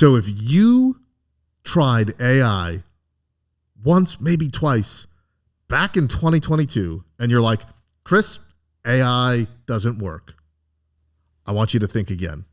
So if you tried AI once, maybe twice, back in 2022, and you're like, Chris, AI doesn't work, I want you to think again.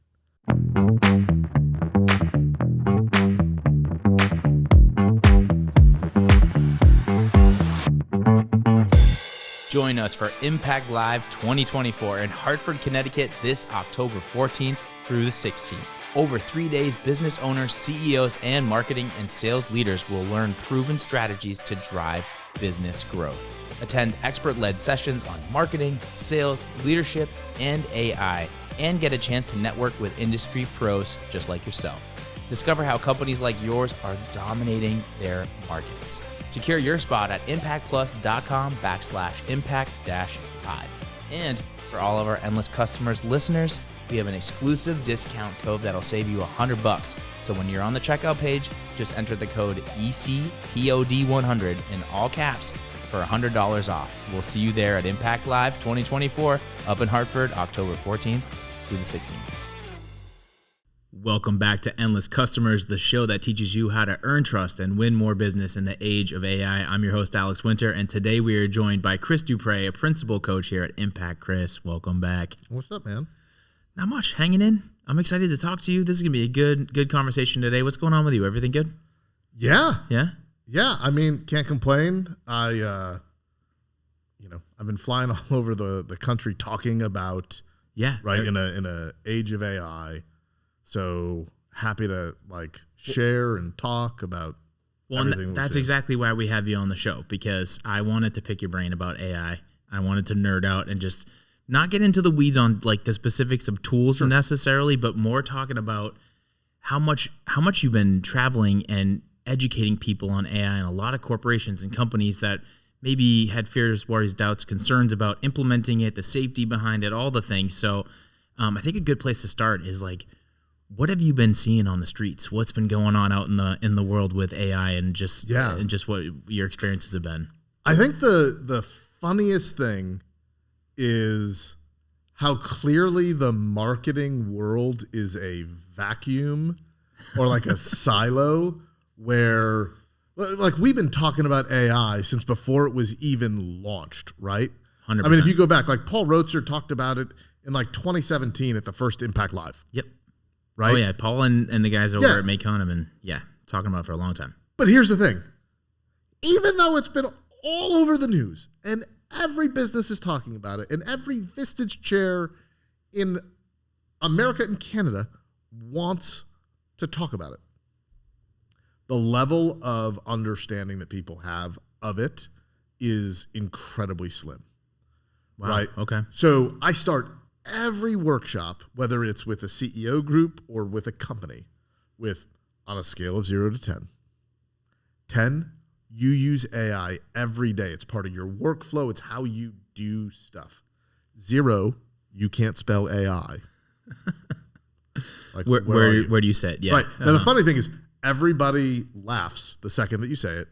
Join us for Impact Live 2024 in Hartford, Connecticut this October 14th through the 16th. Over 3 days, business owners, CEOs, and marketing and sales leaders will learn proven strategies to drive business growth. Attend expert-led sessions on marketing, sales, leadership, and AI, and get a chance to network with industry pros just like yourself. Discover how companies like yours are dominating their markets. Secure your spot at impactplus.com/impact-5. And for all of our Endless Customers listeners, we have an exclusive discount code that'll save you $100. So when you're on the checkout page, just enter the code ECPOD100 in all caps for $100 off. We'll see you there at Impact Live 2024 up in Hartford, October 14th through the 16th. Welcome back to Endless Customers, the show that teaches you how to earn trust and win more business in the age of AI. I'm your host, Alex Winter, and today we are joined by Chris Duprey, a principal coach here at Impact. Chris, welcome back. What's up, man? Not much, hanging in. I'm excited to talk to you. This is going to be a good conversation today. What's going on with you? Everything good? Yeah. Yeah? Yeah, I mean, can't complain. I've been flying all over the country talking about, right, in a age of AI. So happy to share and talk about everything. That's exactly why we have you on the show, because I wanted to pick your brain about AI. I wanted to nerd out and just not get into the weeds on the specifics of tools necessarily, but more talking about how much you've been traveling and educating people on AI, and a lot of corporations and companies that maybe had fears, worries, doubts, concerns about implementing it, the safety behind it, all the things. So I think a good place to start is what have you been seeing on the streets? What's been going on out in the world with AI and just what your experiences have been? I think the funniest thing is how clearly the marketing world is a vacuum or a silo where we've been talking about AI since before it was even launched, right? 100%. I mean, if you go back, Paul Roetzer talked about it in 2017 at the first Impact Live. Yep. Right? Oh, yeah. Paul and the guys over at Maycon have been, talking about it for a long time. But here's the thing. Even though it's been all over the news and every business is talking about it and every Vistage chair in America and Canada wants to talk about it, the level of understanding that people have of it is incredibly slim. Wow. Right? Okay. So I start every workshop, whether it's with a CEO group or with a company, on a scale of 0 to 10. 10, you use AI every day. It's part of your workflow. It's how you do stuff. 0, you can't spell AI. Where do you say it? Yeah. Right. Now, the funny thing is everybody laughs the second that you say it.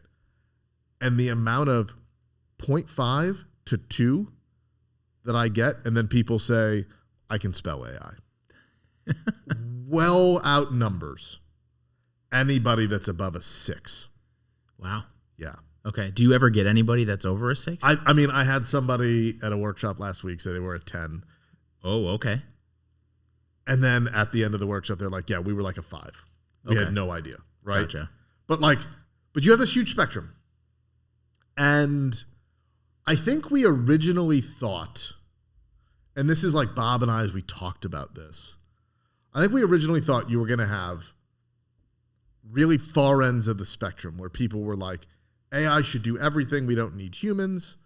And the amount of 0.5 to 2 that I get, and then people say, I can spell AI. Well outnumbers anybody that's above a 6. Wow. Yeah. Okay. Do you ever get anybody that's over a 6? I mean, I had somebody at a workshop last week say they were a 10. Oh, okay. And then at the end of the workshop, they're like, yeah, we were a 5. We had no idea. Right. Gotcha. But you have this huge spectrum. And I think we originally thought, and this is Bob and I, as we talked about this, I think we originally thought you were going to have really far ends of the spectrum where people were like, AI should do everything. We don't need humans,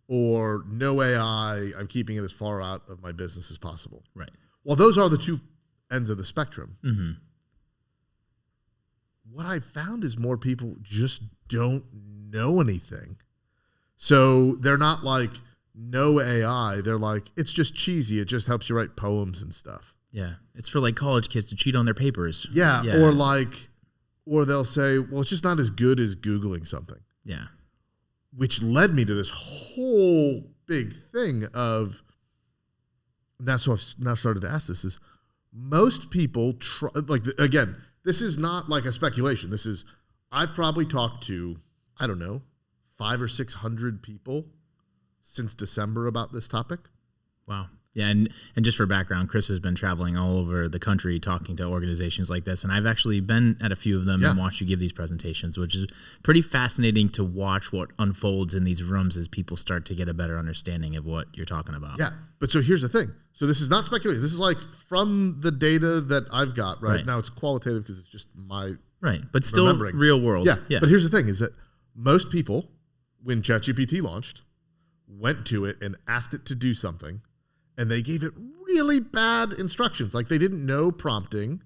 or no AI. I'm keeping it as far out of my business as possible. Right. Well, those are the two ends of the spectrum. Mm-hmm. What I found is more people just don't know anything. So they're not no AI. They're it's just cheesy. It just helps you write poems and stuff. Yeah. It's for college kids to cheat on their papers. Yeah. Or they'll say, well, it's just not as good as Googling something. Yeah. Which led me to this whole big thing of, and that's what I've now started to ask this, is most people again, this is not like a speculation. This is, I've probably talked to, I don't know, 500 or 600 people since December about this topic. Wow. Yeah, and just for background, Chris has been traveling all over the country talking to organizations like this, and I've actually been at a few of them and watched you give these presentations, which is pretty fascinating to watch what unfolds in these rooms as people start to get a better understanding of what you're talking about. Yeah, but so here's the thing. So this is not speculation. This is like from the data that I've got, right? Now it's qualitative because it's just my but still real world. Yeah, but here's the thing is that most people, when ChatGPT launched, went to it and asked it to do something, and they gave it really bad instructions. Like they didn't know prompting.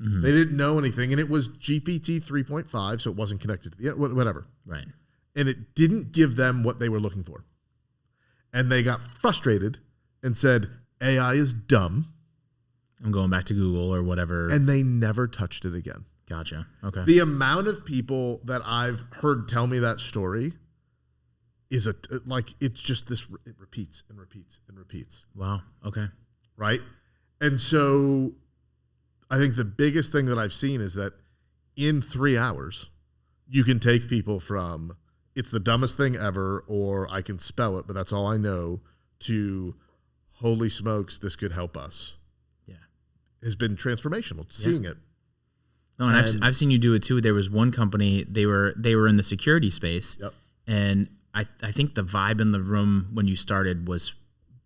They didn't know anything. And it was GPT 3.5, so it wasn't connected to the whatever. Right. And it didn't give them what they were looking for. And they got frustrated and said, AI is dumb. I'm going back to Google or whatever. And they never touched it again. Gotcha. Okay. The amount of people that I've heard tell me that story is it's just this, it repeats and repeats and repeats. Wow. Okay. Right. And so I think the biggest thing that I've seen is that in 3 hours, you can take people from it's the dumbest thing ever, or I can spell it, but that's all I know, to holy smokes, this could help us. Yeah. Has been transformational seeing it. No, and I've seen you do it too. There was one company, they were in the security space. Yep. And I think the vibe in the room when you started was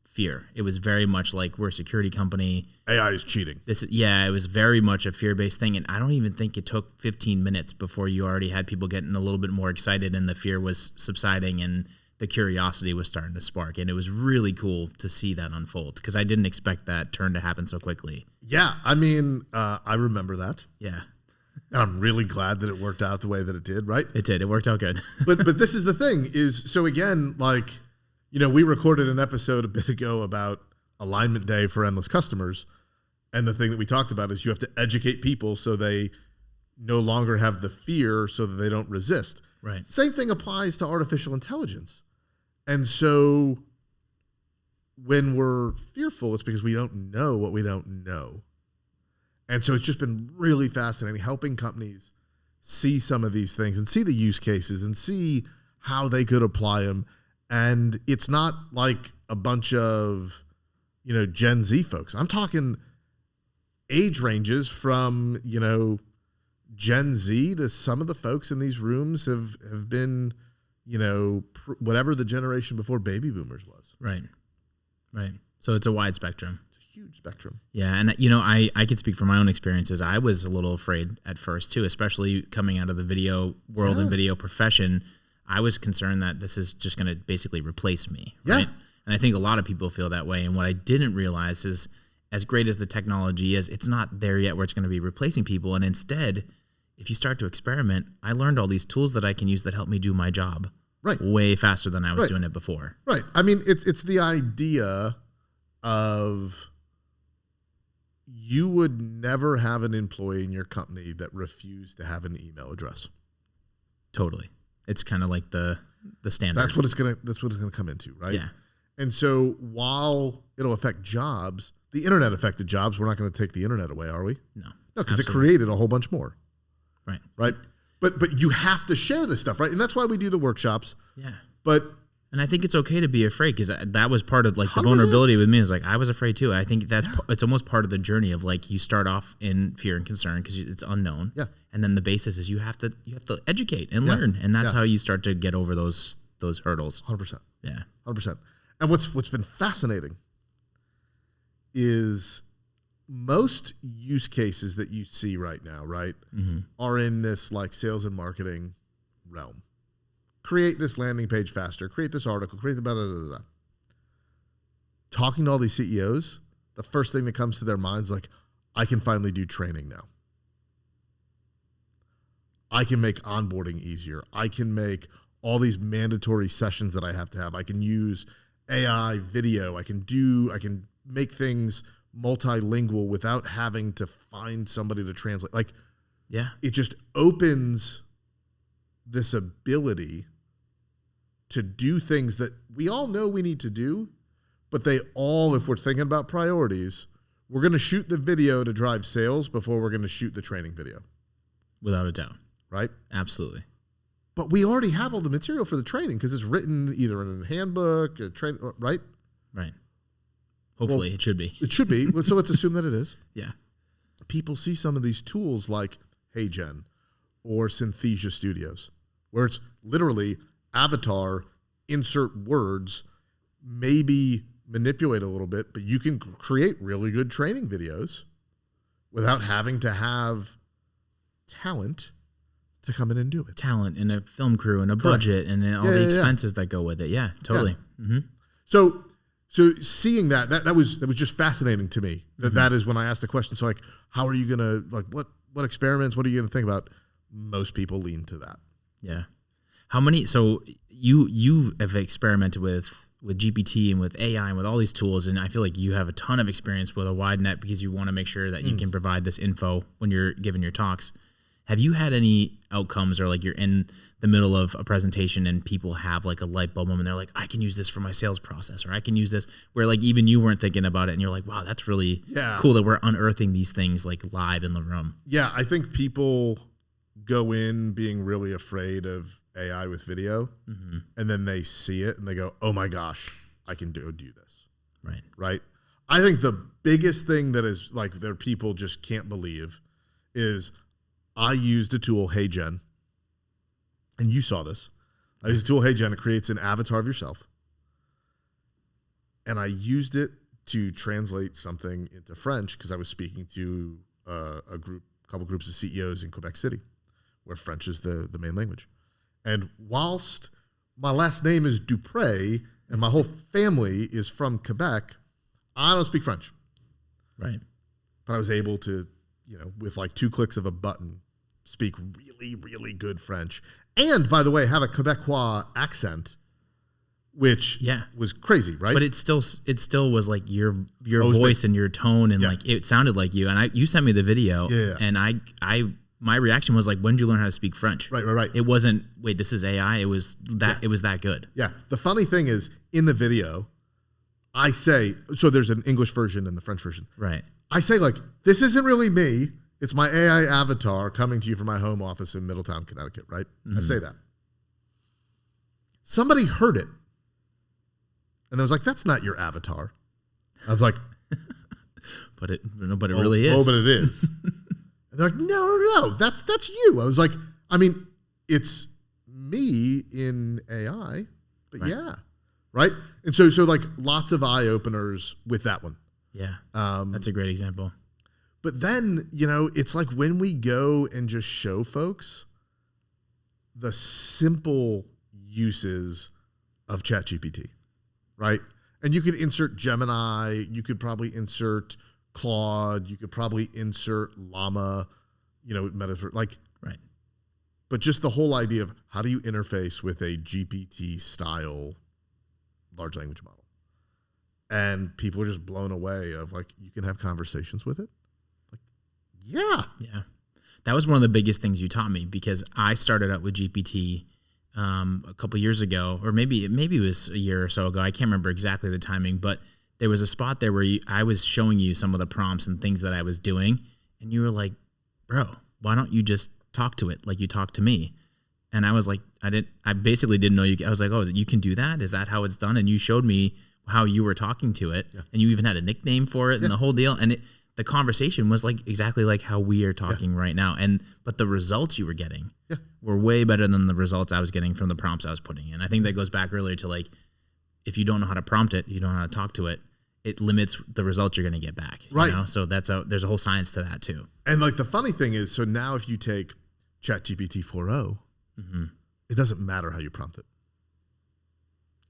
fear. It was very much like, we're a security company. AI is cheating. It was very much a fear-based thing. And I don't even think it took 15 minutes before you already had people getting a little bit more excited and the fear was subsiding and the curiosity was starting to spark. And it was really cool to see that unfold because I didn't expect that turn to happen so quickly. Yeah. I mean, I remember that. Yeah. And I'm really glad that it worked out the way that it did, right? It did. It worked out good. but this is the thing is, so again, like, you know, we recorded an episode a bit ago about alignment day for endless customers. And the thing that we talked about is you have to educate people so they no longer have the fear so that they don't resist. Right. Same thing applies to artificial intelligence. And so when we're fearful, it's because we don't know what we don't know. And so it's just been really fascinating helping companies see some of these things and see the use cases and see how they could apply them. And it's not like a bunch of, you know, Gen Z folks. I'm talking age ranges from, you know, Gen Z to some of the folks in these rooms have been, you know, whatever the generation before baby boomers was. Right. Right. So it's a wide spectrum. Huge spectrum. Yeah. And, you know, I could speak from my own experiences. I was a little afraid at first, too, especially coming out of the video world and video profession. I was concerned that this is just going to basically replace me. Right. And I think a lot of people feel that way. And what I didn't realize is, as great as the technology is, it's not there yet where it's going to be replacing people. And instead, if you start to experiment, I learned all these tools that I can use that help me do my job way faster than I was doing it before. Right. I mean, it's the idea of you would never have an employee in your company that refused to have an email address. Totally. It's kind of like the standard. That's what it's gonna come into, right? Yeah. And so while it'll affect jobs, the internet affected jobs. We're not going to take the internet away, are we? No, because it created a whole bunch more. Right. Right. But you have to share this stuff, right? And that's why we do the workshops. Yeah. And I think it's okay to be afraid because that was part of like the 100%. vulnerability with me. Is like I was afraid too. I think it's almost part of the journey of like you start off in fear and concern because it's unknown. Yeah. And then the basis is you have to educate and learn, and that's how you start to get over those hurdles. 100%. Yeah. 100%. And what's been fascinating is most use cases that you see right now, right, are in this like sales and marketing realm. Create this landing page faster, create this article, create the blah, blah, blah, blah. Talking to all these CEOs, the first thing that comes to their minds is like, I can finally do training now. I can make onboarding easier. I can make all these mandatory sessions that I have to have. I can use AI video. I can make things multilingual without having to find somebody to translate. Like, yeah, it just opens this ability to do things that we all know we need to do, but they all, if we're thinking about priorities, we're going to shoot the video to drive sales before we're going to shoot the training video. Without a doubt. Right? Absolutely. But we already have all the material for the training because it's written either in a handbook, right? Right. Hopefully it should be. It should be. So let's assume that it is. Yeah. People see some of these tools like HeyGen or Synthesia Studios, where it's literally avatar, insert words, maybe manipulate a little bit, but you can create really good training videos without having to have talent to come in and do it. Talent and a film crew and a budget and then all the expenses that go with it. Yeah, totally. Yeah. Mm-hmm. So seeing that was just fascinating to me. That is when I asked the question. So like, how are you gonna what experiments? What are you gonna think about? Most people lean to that. Yeah. How many? So you have experimented with GPT and with AI and with all these tools, and I feel like you have a ton of experience with a wide net because you want to make sure that you can provide this info when you're giving your talks. Have you had any outcomes or like you're in the middle of a presentation and people have like a light bulb moment and they're like, I can use this for my sales process, or I can use this, where like even you weren't thinking about it and you're like, wow, that's really cool that we're unearthing these things like live in the room. Yeah, I think people go in being really afraid of AI with video, and then they see it and they go, oh my gosh, I can do this. Right. I think the biggest thing that is like that people just can't believe is I used a tool, HeyGen, and you saw this. I used a tool, HeyGen. It creates an avatar of yourself. And I used it to translate something into French because I was speaking to a couple groups of CEOs in Quebec City, where French is the main language. And whilst my last name is Duprey and my whole family is from Quebec, I don't speak French. Right. But I was able to, with like 2 clicks of a button, speak really, really good French. And by the way, have a Quebecois accent, which was crazy, right? But it still was like your voice and your tone and like it sounded like you. And you sent me the video and my reaction was like, when did you learn how to speak French? Right. It wasn't, wait, this is AI. It was that good. Yeah. The funny thing is in the video, I say, so there's an English version and the French version. Right. I say like, this isn't really me. It's my AI avatar coming to you from my home office in Middletown, Connecticut, right? I say that. Somebody heard it. And I was like, that's not your avatar. I was like, but it really is. Oh, but it is. And they're like, no, that's you. I was like, I mean, it's me in AI, but right? And so like lots of eye openers with that one. Yeah, that's a great example. But then, it's like when we go and just show folks the simple uses of ChatGPT, right? And you could insert Gemini, you could probably insert Claude, you could probably insert Llama, metaphor, like, right. But just the whole idea of how do you interface with a GPT style large language model? And people are just blown away of like, you can have conversations with it. Yeah. That was one of the biggest things you taught me because I started out with GPT a couple years ago, or maybe it was a year or so ago. I can't remember exactly the timing, but there was a spot there where I was showing you some of the prompts and things that I was doing. And you were like, bro, why don't you just talk to it like you talk to me? And I was like, I basically didn't know you. I was like, oh, you can do that? Is that how it's done? And you showed me how you were talking to it and you even had a nickname for it and the whole deal. And the conversation was like exactly like how we are talking right now. But the results you were getting were way better than the results I was getting from the prompts I was putting in. I think that goes back earlier to like, if you don't know how to prompt it, you don't know how to talk to it, it limits the results you're going to get back. Right. So there's a whole science to that too. And like the funny thing is, so now if you take ChatGPT 4.0, it doesn't matter how you prompt it.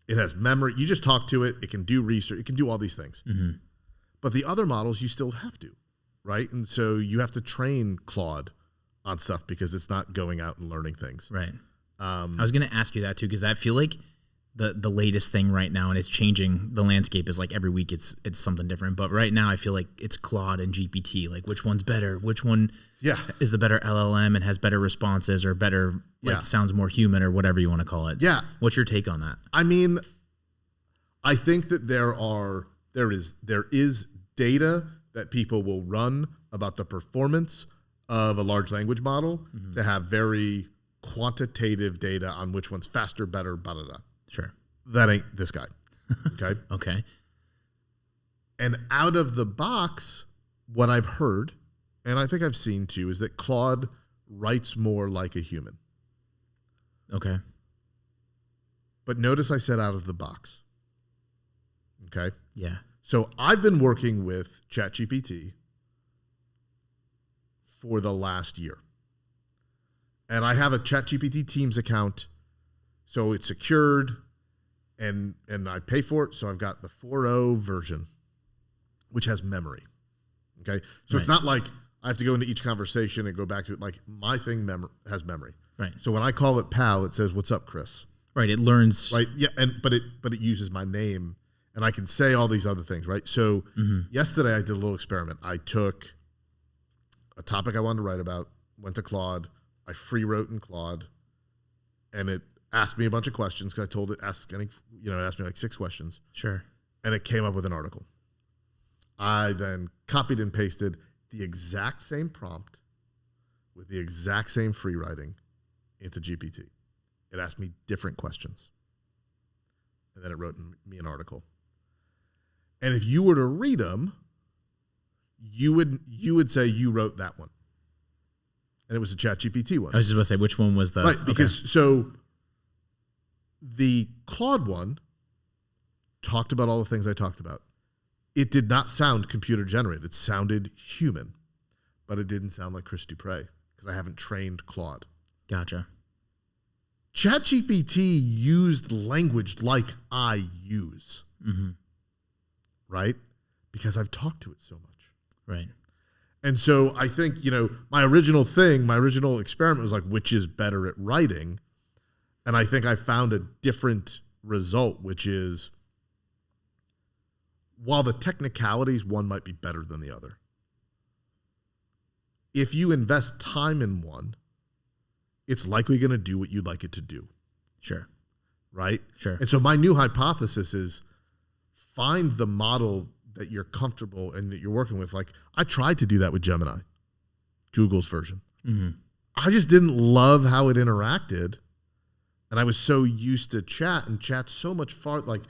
It has memory. You just talk to it. It can do research. It can do all these things. But the other models, you still have to, right? And so you have to train Claude on stuff because it's not going out and learning things. Right. I was going to ask you that too, because I feel like the latest thing right now, and it's changing the landscape, is like every week it's something different. But right now I feel like it's Claude and GPT. Like which one's better? Which one is the better LLM and has better responses or better, sounds more human or whatever you want to call it? Yeah. What's your take on that? I mean, I think that there is data that people will run about the performance of a large language model to have very quantitative data on which one's faster, better, blah, blah, blah. Sure. That ain't this guy. Okay. Okay. And out of the box, what I've heard, and I think I've seen too, is that Claude writes more like a human. Okay. But notice I said out of the box. Okay. Yeah. So I've been working with ChatGPT for the last year. And I have a ChatGPT Teams account, so it's secured, and I pay for it. So I've got the 4.0 version, which has memory. Okay. So It's not like I have to go into each conversation and go back to it. Like my thing has memory. Right. So when I call it pal, it says, "What's up, Chris?" Right. It learns. Right. Yeah. But it uses my name, and I can say all these other things. Right. So yesterday I did a little experiment. I took a topic I wanted to write about, went to Claude, I free wrote in Claude, and it asked me a bunch of questions because I told it, it asked me like 6 questions. Sure. And it came up with an article. I then copied and pasted the exact same prompt with the exact same free writing into GPT. It asked me different questions. And then it wrote me an article. And if you were to read them, you would say you wrote that one. And it was a ChatGPT one. I was just about to say, which one was the... Right, because so the Claude one talked about all the things I talked about. It did not sound computer generated. It sounded human, but it didn't sound like Chris Duprey because I haven't trained Claude. Gotcha. ChatGPT used language like I use, right? Because I've talked to it so much. Right. And so I think, my original experiment was like, which is better at writing? And I think I found a different result, which is while the technicalities, one might be better than the other. If you invest time in one, it's likely going to do what you'd like it to do. Sure. Right? Sure. And so my new hypothesis is find the model that you're comfortable and that you're working with. Like I tried to do that with Gemini, Google's version. I just didn't love how it interacted. And I was so used to chat, and chat's so much far. Like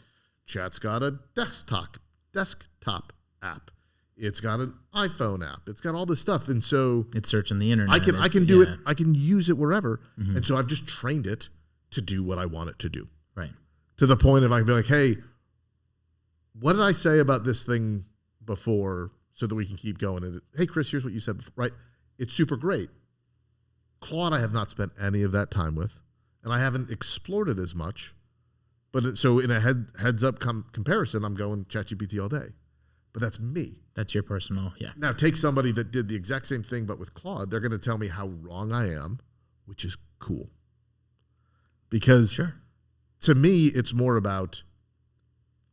chat's got a desktop app. It's got an iPhone app. It's got all this stuff. And so it's searching the internet. I can do it. I can use it wherever. And so I've just trained it to do what I want it to do. Right. To the point of I can be like, hey, what did I say about this thing before so that we can keep going? And hey, Chris, here's what you said before, right? It's super great. Claude, I have not spent any of that time with, and I haven't explored it as much. But so in a heads up comparison, I'm going ChatGPT all day. But that's me. That's your personal, yeah. Now take somebody that did the exact same thing, but with Claude, they're going to tell me how wrong I am, which is cool. Because to me, it's more about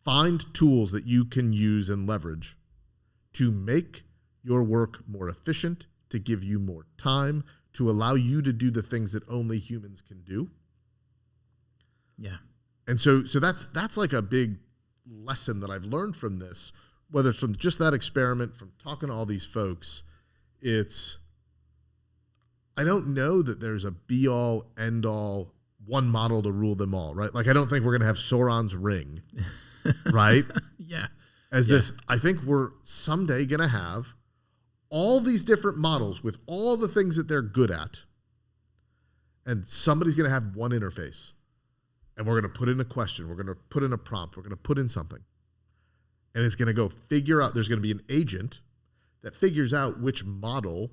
find tools that you can use and leverage to make your work more efficient, to give you more time, to allow you to do the things that only humans can do. Yeah. And so that's like a big lesson that I've learned from this, whether it's from just that experiment, from talking to all these folks. I don't know that there's a be all, end all, one model to rule them all, right? Like I don't think we're going to have Sauron's ring. Right? Yeah. I think we're someday going to have all these different models with all the things that they're good at. And somebody's going to have one interface. And we're going to put in a question. We're going to put in a prompt. We're going to put in something. And it's going to go figure out, there's going to be an agent that figures out which model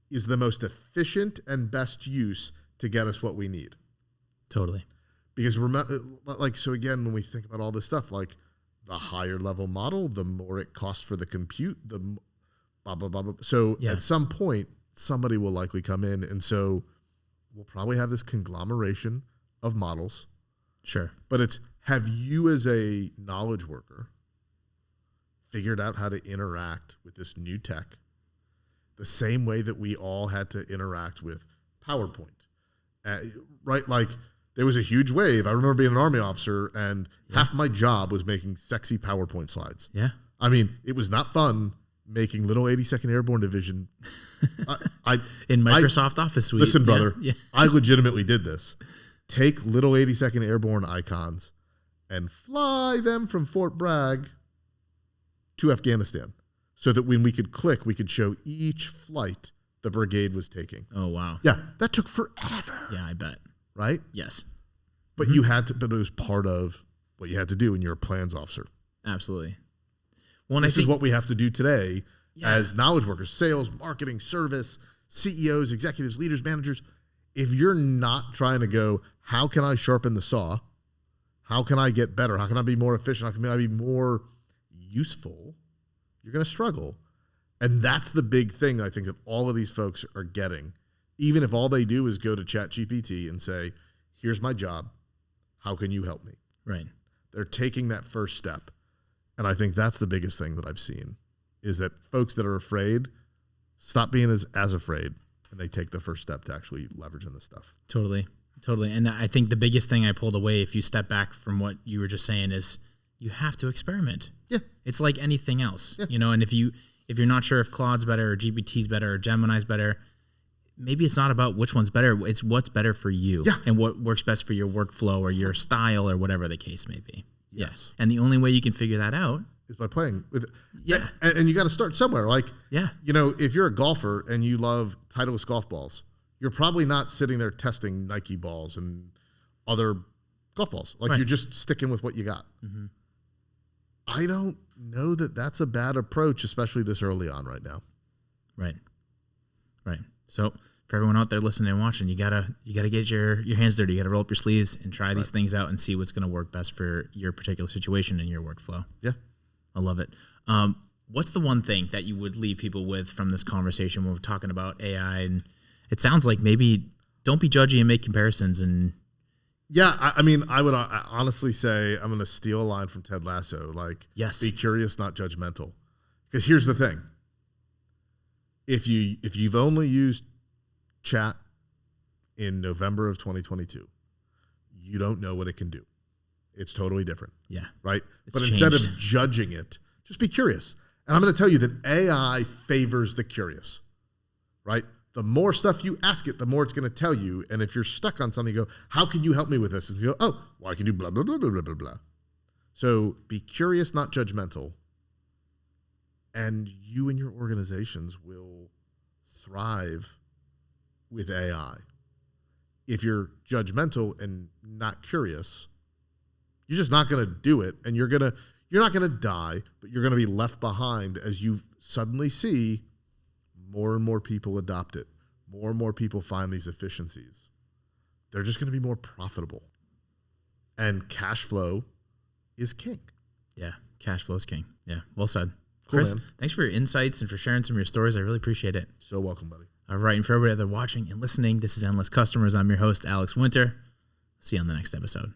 is the most efficient and best use to get us what we need. Totally. Because so again, when we think about all this stuff, like the higher level model, the more it costs for the compute, the blah, blah, blah, blah. So at some point, somebody will likely come in. And so we'll probably have this conglomeration of models. Sure. But it's, have you as a knowledge worker figured out how to interact with this new tech the same way that we all had to interact with PowerPoint? Right? Like, there was a huge wave. I remember being an Army officer, and half my job was making sexy PowerPoint slides. Yeah. I mean, it was not fun making little 82nd Airborne Division. In Microsoft Office Suite. Listen, brother, Yeah. I legitimately did this. Take little 82nd Airborne icons and fly them from Fort Bragg to Afghanistan so that when we could click, we could show each flight the brigade was taking. Oh, wow. Yeah, that took forever. Yeah, I bet. Right? Yes. But you had to, but it was part of what you had to do when you're a plans officer. Absolutely. Well, and This is what we have to do today as knowledge workers, sales, marketing, service, CEOs, executives, leaders, managers. If you're not trying to go, how can I sharpen the saw? How can I get better? How can I be more efficient? How can I be more useful? You're going to struggle. And that's the big thing I think that all of these folks are getting. Even if all they do is go to ChatGPT and say, here's my job. How can you help me? Right. They're taking that first step. And I think that's the biggest thing that I've seen is that folks that are afraid stop being as afraid and they take the first step to actually leveraging this stuff. Totally. And I think the biggest thing I pulled away, if you step back from what you were just saying, is you have to experiment. Yeah. It's like anything else, Yeah. And if you're not sure if Claude's better or GPT's better or Gemini's better, maybe it's not about which one's better. It's what's better for you and what works best for your workflow or your style or whatever the case may be. Yes. And the only way you can figure that out is by playing with it. Yeah. And you got to start somewhere. Like, yeah. If you're a golfer and you love Titleist golf balls, you're probably not sitting there testing Nike balls and other golf balls. Like you're just sticking with what you got. Mm-hmm. I don't know that that's a bad approach, especially this early on right now. Right. So for everyone out there listening and watching, you gotta get your hands dirty. You gotta roll up your sleeves and try these things out and see what's gonna work best for your particular situation and your workflow. Yeah. I love it. What's the one thing that you would leave people with from this conversation when we're talking about AI? And it sounds like maybe don't be judgy and make comparisons. And yeah, I would honestly say I'm going to steal a line from Ted Lasso. Like, be curious, not judgmental. Because here's the thing: if you've only used chat in November of 2022, you don't know what it can do. It's totally different. Yeah. Right? It's but changed. Instead of judging it, just be curious. And I'm going to tell you that AI favors the curious. Right? The more stuff you ask it, the more it's going to tell you. And if you're stuck on something, you go, how can you help me with this? And you go, oh, well, I can do blah, blah, blah, blah, blah, blah, blah. So be curious, not judgmental. And you and your organizations will thrive with AI. If you're judgmental and not curious, you're just not going to do it. And you're not going to die, but you're going to be left behind as you suddenly see more and more people adopt it. More and more people find these efficiencies. They're just going to be more profitable. And cash flow is king. Yeah, cash flow is king. Yeah, well said. Cool, Chris, man. Thanks for your insights and for sharing some of your stories. I really appreciate it. So welcome, buddy. All right, and for everybody that are watching and listening, this is Endless Customers. I'm your host, Alex Winter. See you on the next episode.